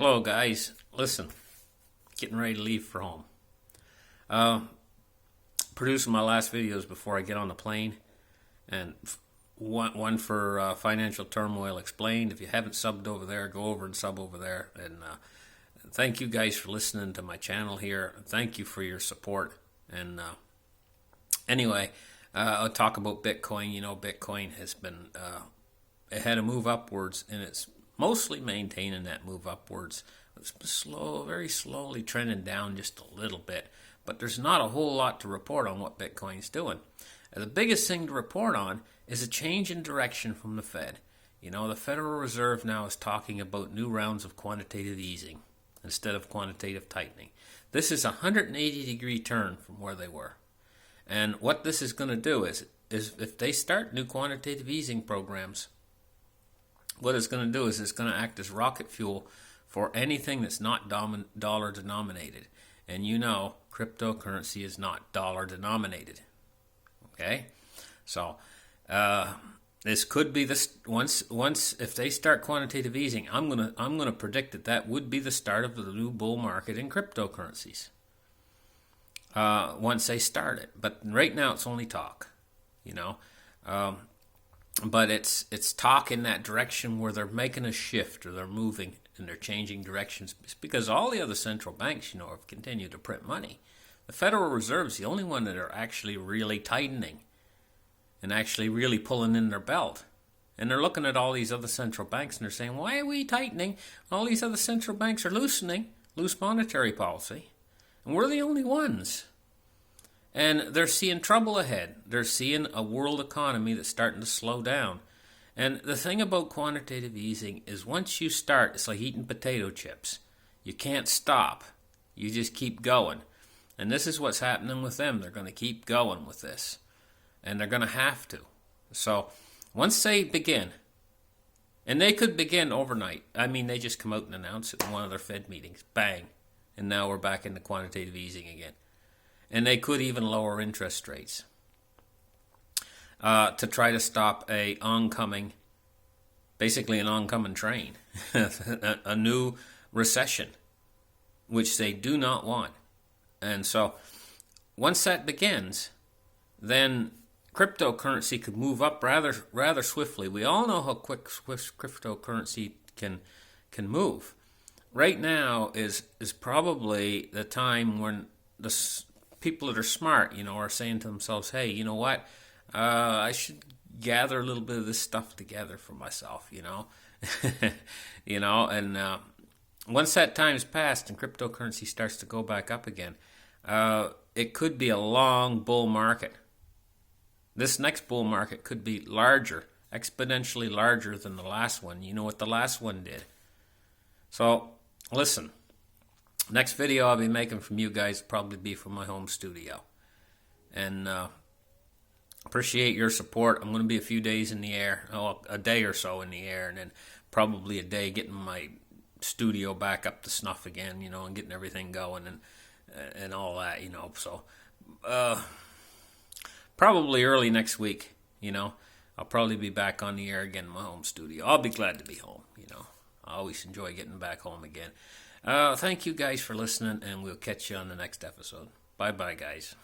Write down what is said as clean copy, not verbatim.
Hello, guys. Listen, getting ready to leave for home. Producing my last videos before I get on the plane, and one for Financial Turmoil Explained. If you haven't subbed over there, go over and sub over there. And thank you guys for listening to my channel here. Thank you for your support. And anyway, I'll talk about Bitcoin. You know, Bitcoin has been it had a move upwards, and it's mostly maintaining that move upwards. It's slow, very slowly trending down just a little bit, but there's not a whole lot to report on what Bitcoin's doing. The biggest thing to report on is a change in direction from the Fed. You know, the Federal Reserve now is talking about new rounds of quantitative easing instead of quantitative tightening. This is a 180-degree turn from where they were. And what this is going to do is if they start new quantitative easing programs, what it's going to do is it's going to act as rocket fuel for anything that's not dollar denominated. And you know, cryptocurrency is not dollar denominated. Okay? So, this could be this once if they start quantitative easing, I'm gonna predict that would be the start of the new bull market in cryptocurrencies. Once they start it, but right now it's only talk, you know. But it's talk in that direction where they're making a shift, or they're moving and they're changing directions. It's because all the other central banks, you know, have continued to print money. The Federal Reserve is the only one that are actually really tightening and actually really pulling in their belt. And they're looking at all these other central banks and they're saying, why are we tightening? All these other central banks are loosening, loose monetary policy, and we're the only ones. And they're seeing trouble ahead. They're seeing a world economy that's starting to slow down. And the thing about quantitative easing is once you start, it's like eating potato chips. You can't stop. You just keep going. And this is what's happening with them. They're going to keep going with this. And they're going to have to. So once they begin, and they could begin overnight. I mean, they just come out and announce it in one of their Fed meetings. Bang. And now we're back into quantitative easing again. And they could even lower interest rates to try to stop basically an oncoming train, a new recession, which they do not want. And so once that begins, then cryptocurrency could move up rather swiftly. We all know how quick cryptocurrency can move. Right now is probably the time when the people that are smart, you know, are saying to themselves, hey, you know what, I should gather a little bit of this stuff together for myself, you know. You know, and once that time's passed and cryptocurrency starts to go back up again, it could be a long bull market. This next bull market could be larger, exponentially larger than the last one. You know what the last one did. So, listen. Next video I'll be making from you guys will probably be from my home studio. And appreciate your support. I'm going to be a few days in the air, a day or so in the air, and then probably a day getting my studio back up to snuff again, you know, and getting everything going and all that, you know. So probably early next week, you know, I'll probably be back on the air again in my home studio. I'll be glad to be home, you know. I always enjoy getting back home again. Thank you guys for listening, and we'll catch you on the next episode. Bye-bye, guys.